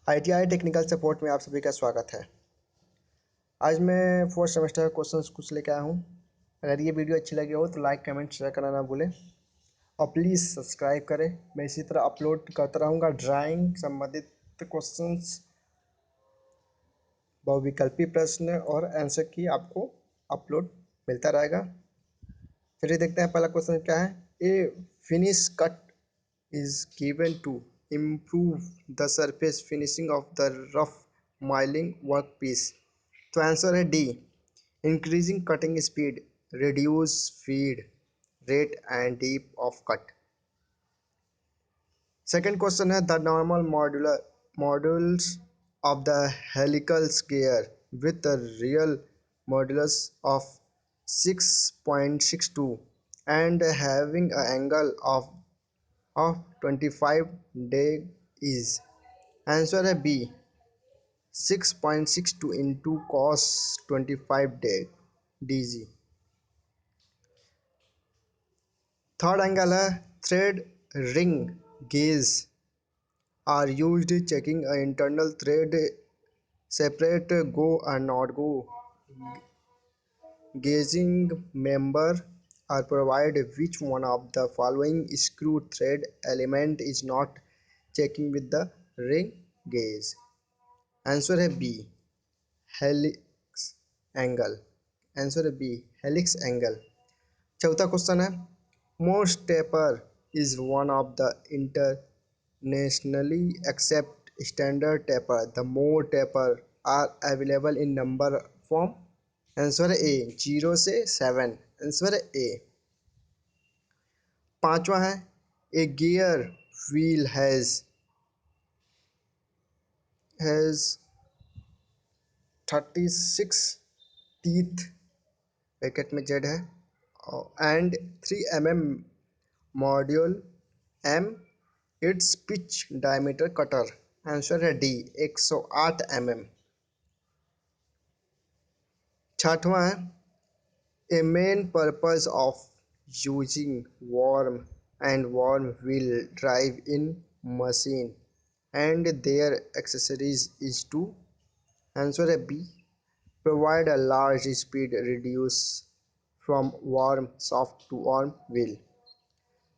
ITI technical support में आप सभी का स्वागत है। आज मैं फोर्थ सेमेस्टर का क्वेश्चंस कुछ लेकर आया हूँ। अगर ये वीडियो अच्छी लगी हो तो लाइक कमेंट शेयर करना ना भूलें और प्लीज़ सब्सक्राइब करें। मैं इसी तरह अपलोड करता रहूँगा ड्राइंग संबंधित क्वेश्चंस, बहुविकल्पी प्रश्न और आंसर की आपको अपलोड मिलता रहेगा। चलिए देखते हैं पहला क्वेश्चन क्या है। A finish cut is given to improve the surface finishing of the rough milling workpiece. तो आंसर है D, increasing cutting speed, reduce feed rate and depth of cut. Second question है the normal modules of the helical gear with a real modulus of 6.62 and having an angle of 25 is answer है B 6.62 into cos 25 dg. Third angle है thread ring gauge are used checking a internal thread separate go और not go gauging member are provided. Which one of the following screw thread element is not checking with the ring gauge? Answer है B helix angle. Answer है B helix angle. चौथा question है मोस्ट taper is one of the internationally accept standard taper the Morse taper are available in number form. Answer है A 0 से 7। Answer है A. पांचवा है A gear wheel has 36 teeth bracket में Z है and 3 mm module M its pitch diameter cutter. Answer है D 108 mm। छठवां है A main purpose of using worm and worm wheel drive in machine and their accessories is to answer a B provide a large speed reduce from worm shaft to worm wheel.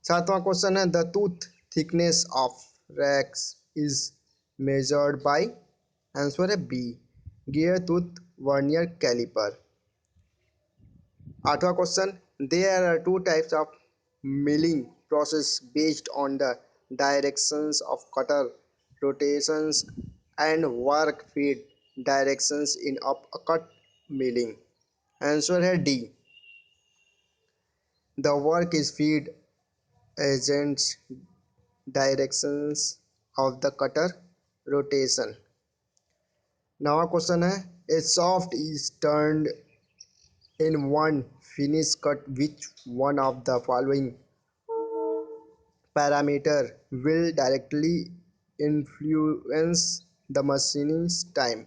सातवां question है the tooth thickness of racks is measured by. Answer है B gear tooth vernier caliper. आठवां question there are two types of milling process based on the directions of cutter rotations and work feed directions in a cut milling. Answer है D the work is feed agents directions of the cutter rotation. नवा question है a shaft is turned in one finish cut which one of the following parameter will directly influence the machining's time.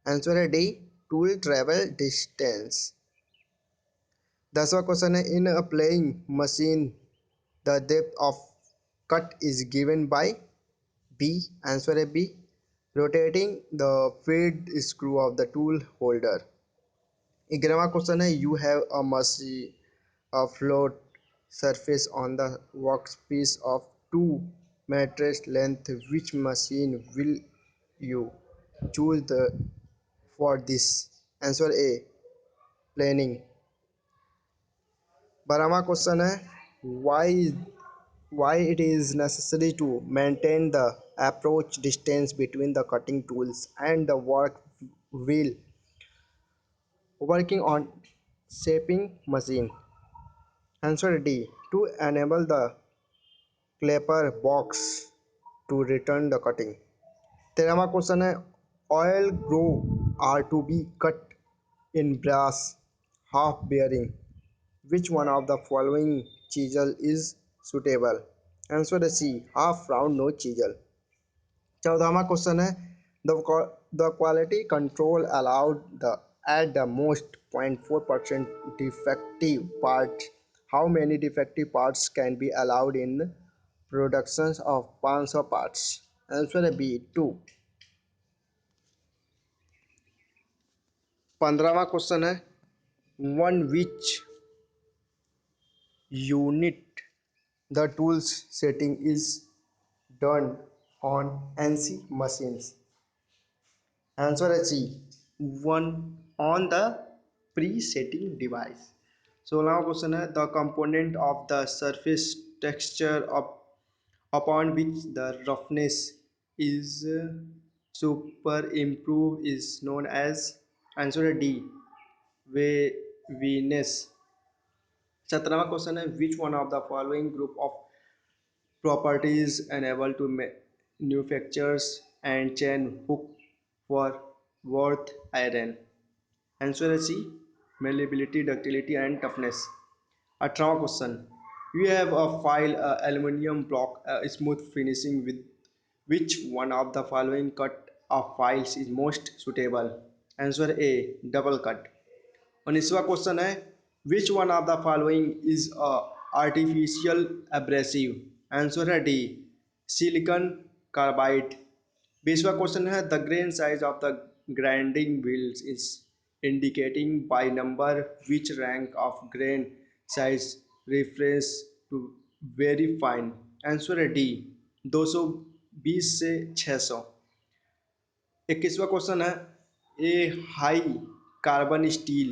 Answer है D tool travel distance. 10वां question है in a playing machine the depth of cut is given by B. Answer है B rotating the feed screw of the tool holder. 11वां question है you have a machine a float surface on the workpiece of 2 meters length. Which machine will you choose for this? Answer A planing। 12वां question है why it is necessary to maintain the approach distance between the cutting tools and the work wheel working on shaping machine। Answer D to enable the clapper box to return the cutting। 13वां question है oil groove are to be cut in brass half bearing. Which one of the following chisel is suitable? Answer is C half round nose chisel। 14वां question है the quality control allowed the at the most 0.4% defective parts. How many defective parts can be allowed in productions of 500 parts? Answer है B 2। 15वां question है one which unit the tools setting is done on NC machines. Answer is C. One on the pre-setting device. 16वां question है the component of the surface texture upon which the roughness is superimproved is known as. Answer is D. Waviness. 17वां question है which one of the following group of properties enable to manufactures and chain hook for worth iron. Answer is C. Malleability, ductility and toughness. 18वां question you have a file a aluminium block a smooth finishing with which one of the following cut of files is most suitable. Answer A. Double cut. 19वां question है which one of the following is a artificial abrasive. Answer है D. Silicon carbide. 20वां question है the grain size of the grinding wheels is indicating by number which rank of grain size reference to very fine. Answer है D. 220 से 600. 21वां question है A high carbon steel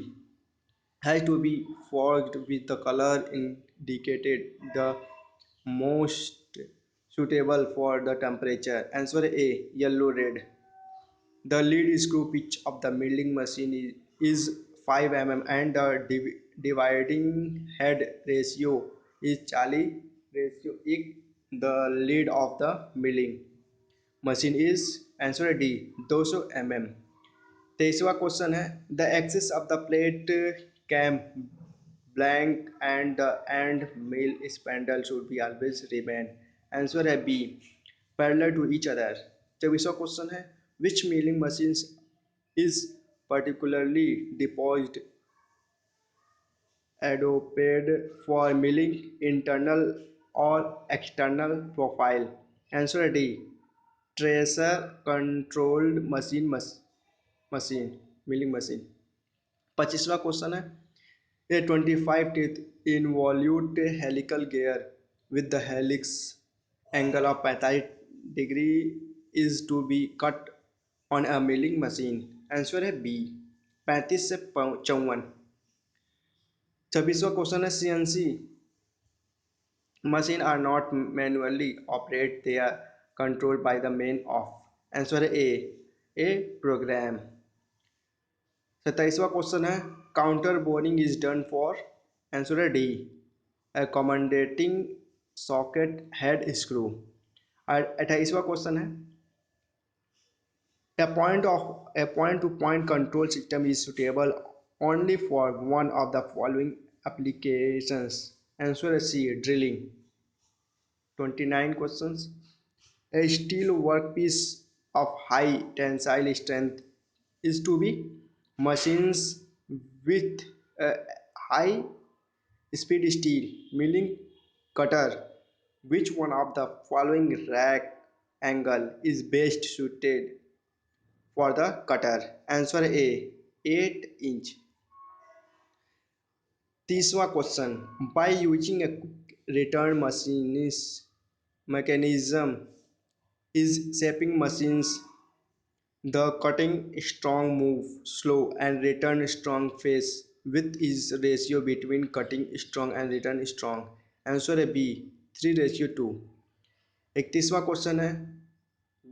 has to be forged with the color indicated the most suitable for the temperature. Answer A. Yellow red. The lead screw pitch of the milling machine is 5 mm and the dividing head ratio is 40 ratio. The lead of the milling machine is. Answer D. 200 mm. 23वां question है the axis of the plate cam blank and the end mill spindle should be always remain. Answer है B. Parallel to each other. 24वां question है which milling machines is particularly deposed adopted for milling internal or external profile. Answer D. Tracer controlled machine milling machine. 25वां question है A 25 टीथ involute helical gear with the helix angle of 45 degree is to be cut on a milling machine. Answer है B. 35 से 54. 26वां question है CNC machine are not manually operate, they are controlled by the main of. Answer है A program. 27वां question है counter boring is done for. Answer है D. accommodating socket head screw. 28वां question है a point to point control system is suitable only for one of the following applications. Answer is C. Drilling. 29 questions. A steel workpiece of high tensile strength is to be machines with a high speed steel milling cutter. Which one of the following rack angle is best suited for the cutter? Answer A. 8 inch. 30वां question by using a quick return mechanism is shaping machines the cutting strong move slow and return strong phase with is ratio between cutting strong and return strong. Answer है B. 3:2. 31वां question है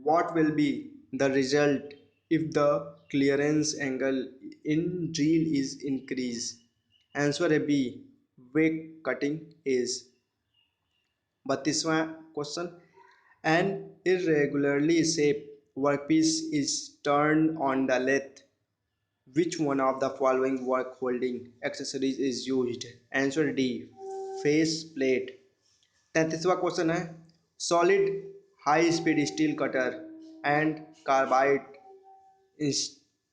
what will be the result if the clearance angle in drill is increased? Answer है B. Wake cutting is. 32वां question an irregularly shaped workpiece is turned on the lathe. Which one of the following work holding accessories is used? Answer D. Face plate. 33वां question है solid high speed steel cutter and carbide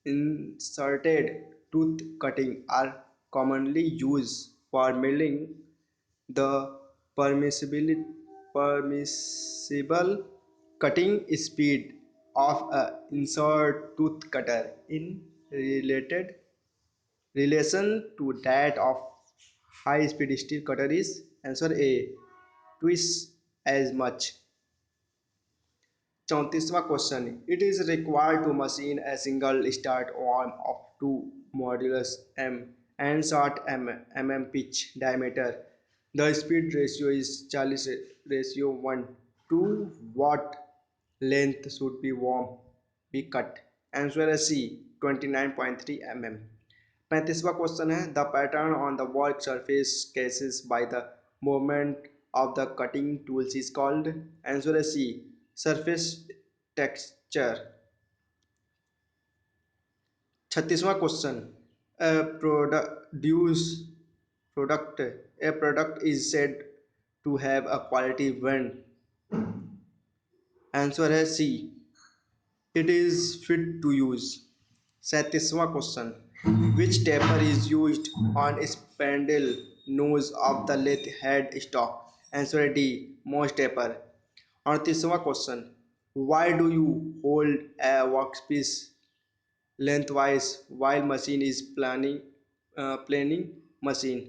inserted tooth cutting are commonly used for milling. The permissible cutting speed of a insert tooth cutter in related relation to that of high speed steel cutter is answer A, twice as much. 34वां question, it is required to machine a single start arm of 2 modulus m and short mm pitch diameter. The speed ratio is 40 ratio 1 to what length should be cut. Answer is C, 29.3 mm. 35वां question है, the pattern on the work surface causes by the movement of the cutting tools is called. Answer है C, surface texture. 36वां question, a produce product a product is said to have a quality when. आंसर है सी, it is fit to use. 37वां question, which taper is used on spindle nose of the lathe head stock. आंसर है D, most taper. 38वां question, why do you hold a workpiece lengthwise while machine is planing machine.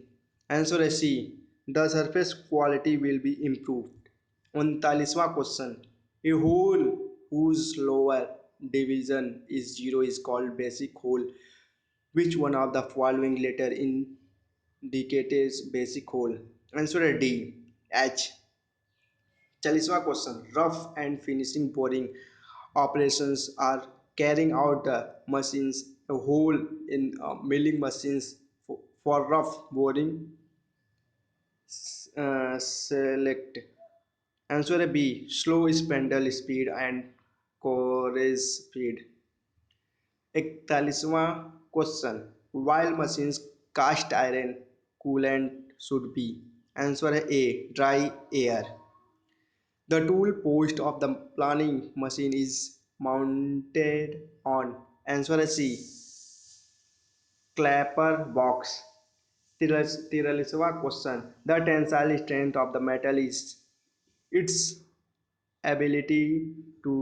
Answer is C, the surface quality will be improved. 39वां question, a hole whose lower division is 0 is called basic hole. Which one of the following letter indicates basic hole? Answer is D, H. 40वां question, rough and finishing boring operations are carrying out the machines a hole in milling machines for rough boring. Select. Answer A, B, slow spindle speed and core speed. 41वां question, while machines cast iron coolant should be. Answer A, dry air. The tool post of the planing machine is mounted on. Answer is C, clapper box. 43वां question, the tensile strength of the metal is its ability to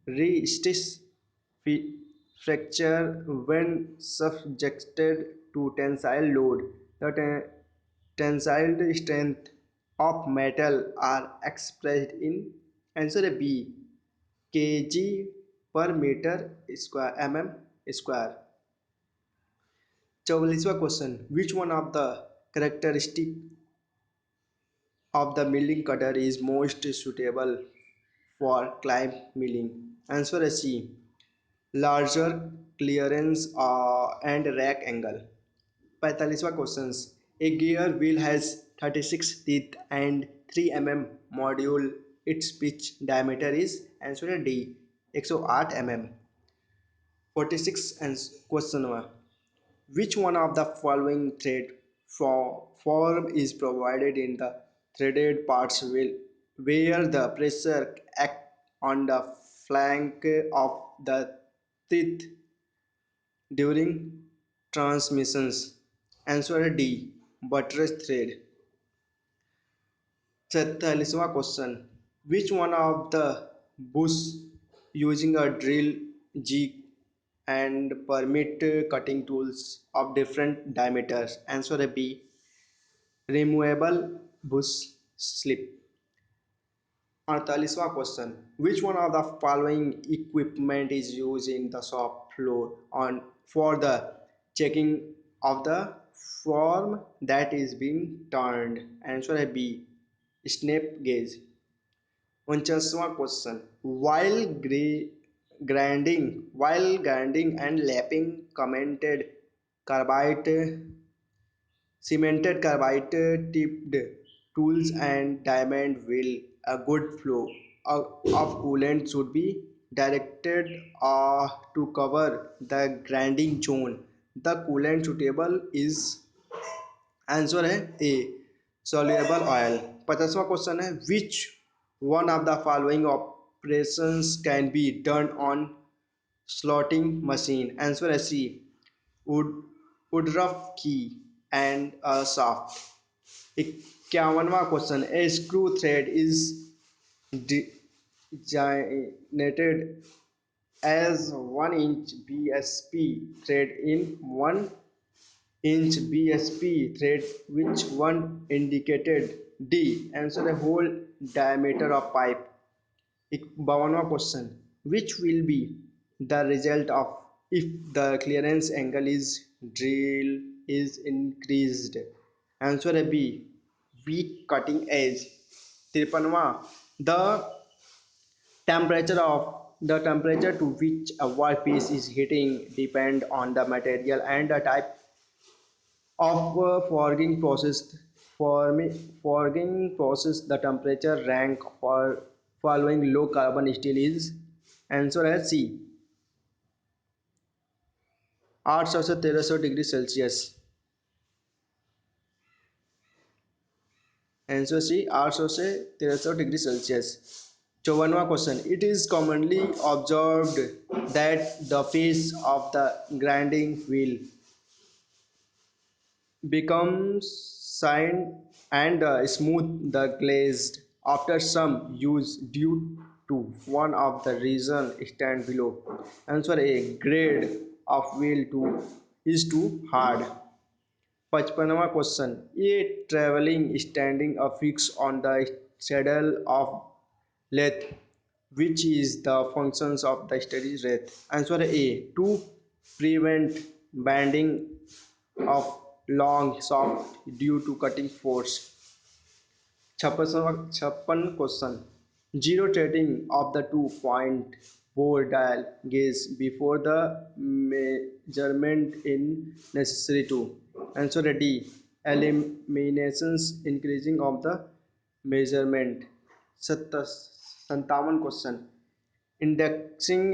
resist fracture when subjected to tensile load. The tensile strength of metal are expressed in. Answer B, kg per meter square mm square. 44वां question, which one of the characteristic of the milling cutter is most suitable for climb milling? Answer is C, larger clearance and rack angle. 45वां question, a gear wheel has 36 teeth and 3 module. Its pitch diameter is. Answer D, 108 mm. 46 question, which one of the following thread form is provided in the threaded parts will where the pressure act on the flank of the teeth during transmissions? Answer D, buttress thread. 46वां question, which one of the bush using a drill jig and permit cutting tools of different diameters? Answer B, removable bush slip. 48वां question, which one of the following equipment is used in the shop floor on for the checking of the form that is being turned? Answer B, snap gauge. 49वां question, while grinding and lapping carbide cemented carbide tipped tools and diamond wheel, a good flow of coolant should be directed to cover the grinding zone. The coolant suitable is. Answer है ए, soluble oil. 50वां question है, which one of the following operations can be done on slotting machine? Answer is C, wood woodruff key and a shaft. 51वां question, a screw thread is designated as 1 inch BSP thread in one inch BSP thread, which one indicated? D. Answer a whole diameter of pipe. 52वां question. Which will be the result of if the clearance angle is drill is increased? Answer A. B. Weak cutting edge. 53वां. The temperature to which a workpiece is heating depend on the material and the type of forging process. For me, forging process, the temperature rank for following low carbon steel is answer as C. 800 से 1300 degree Celsius. Answer C 800 से 1300 degree Celsius. 54वां question. It is commonly observed that the face of the grinding wheel becomes shine and smooth the glazed after some use due to one of the reason stand below. Answer A. Grade of wheel to is too hard. 55वां question. A traveling standing affixed on the saddle of lathe, which is the functions of the steady lathe. Answer A. To prevent bending of long shaft due to cutting force. 56 question. Zero threading of the 2-point bore dial gauge before the measurement in necessary to. Answer D. Eliminations increasing of the measurement. 57 question. Indexing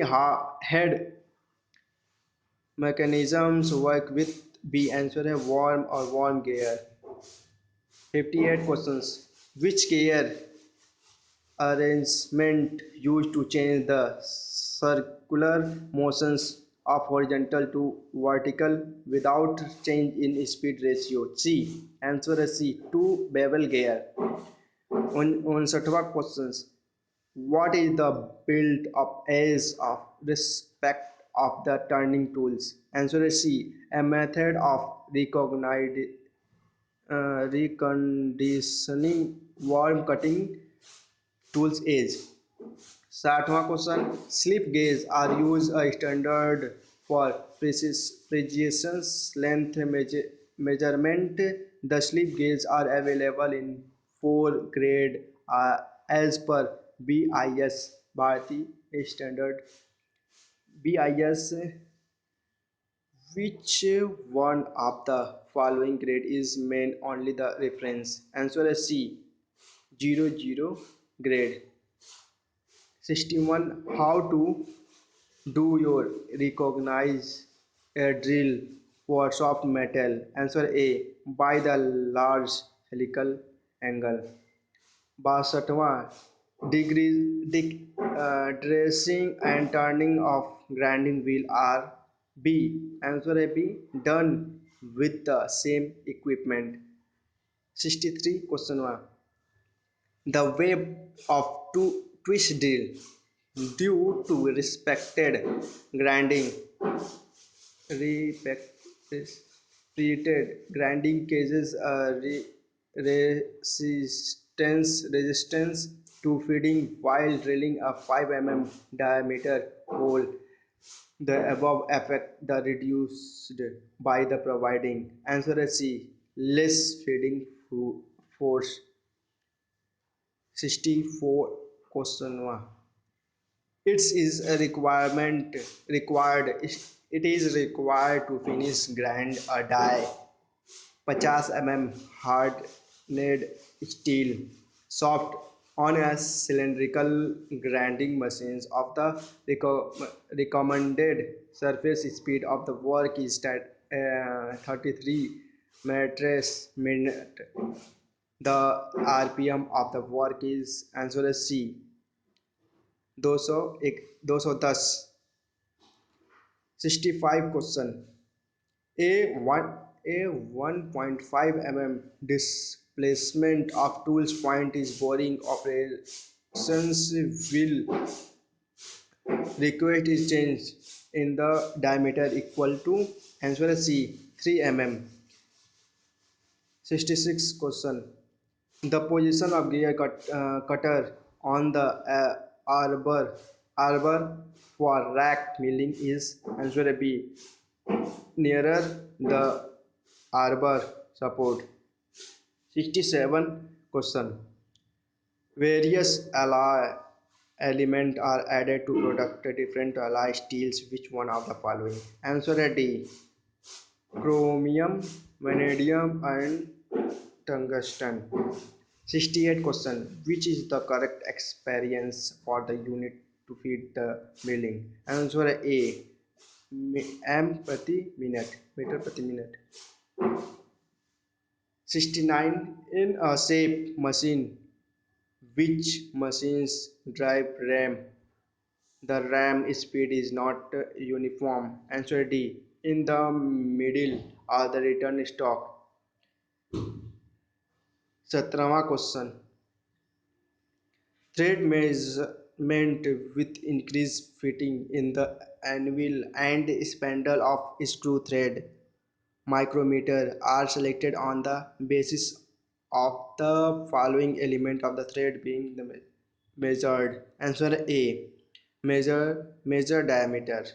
head mechanisms work with B. Answer a worm or worm gear. 58 questions. Which gear arrangement used to change the circular motions of horizontal to vertical without change in speed ratio? C. Answer is C. 2 bevel gear. 59 questions. What is the build up age of respect of the turning tools? Answer is C. A method of reconditioning worm cutting tools age. 60वां question. Slip gauge are use a standard for precision length measurement. The slip gauge are available in 4 grade as per BIS Bharati standard. BIS. Which one of the following grade is meant only the reference? Answer is C. 00 grade. 61. How to do your recognize a drill for soft metal? Answer A. By the large helical angle. 62वां. Dressing and turning of grinding wheel are B. Answer A. B. Done with the same equipment. 63 question 1. The web of twist drill due to respected grinding repeated grinding cases resistance to feeding while drilling a 5 mm diameter hole. The above effect the reduced by the providing. Answer is C. Less feeding force. 64 question 1. It is a required. It is required to finish grind a die 50 mm hardened steel soft on a cylindrical grinding machines of the recommended surface speed of the work is 33 meters minute. The RPM of the work is answer is C. 210. 65 question. A 1.5 mm displacement of tools point is boring operations will require is change in the diameter equal to. Answer is C. 3 mm. 66 question. The position of cutter on the arbor for rack milling is answer B. Nearer the arbor support. 67 question. Various alloy elements are added to product different alloy steels. Which one of the following? Answer D. Chromium, vanadium, and tungsten. 68 question. Which is the correct experience for the unit to feed the milling? Answer A. M प्रति minute, meter प्रति minute. 69. In a shape machine, which machines drive ram? The ram speed is not uniform. Answer D. In the middle are the return stock. 17वां question. Thread measurement with increased fitting in the anvil and spindle of screw thread micrometer are selected on the basis of the following element of the thread being measured. Answer A. Measure diameter.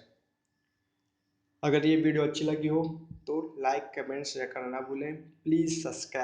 अगर ये video अच्छी लगी हो तो like comment share करना ना भूलें. Please subscribe.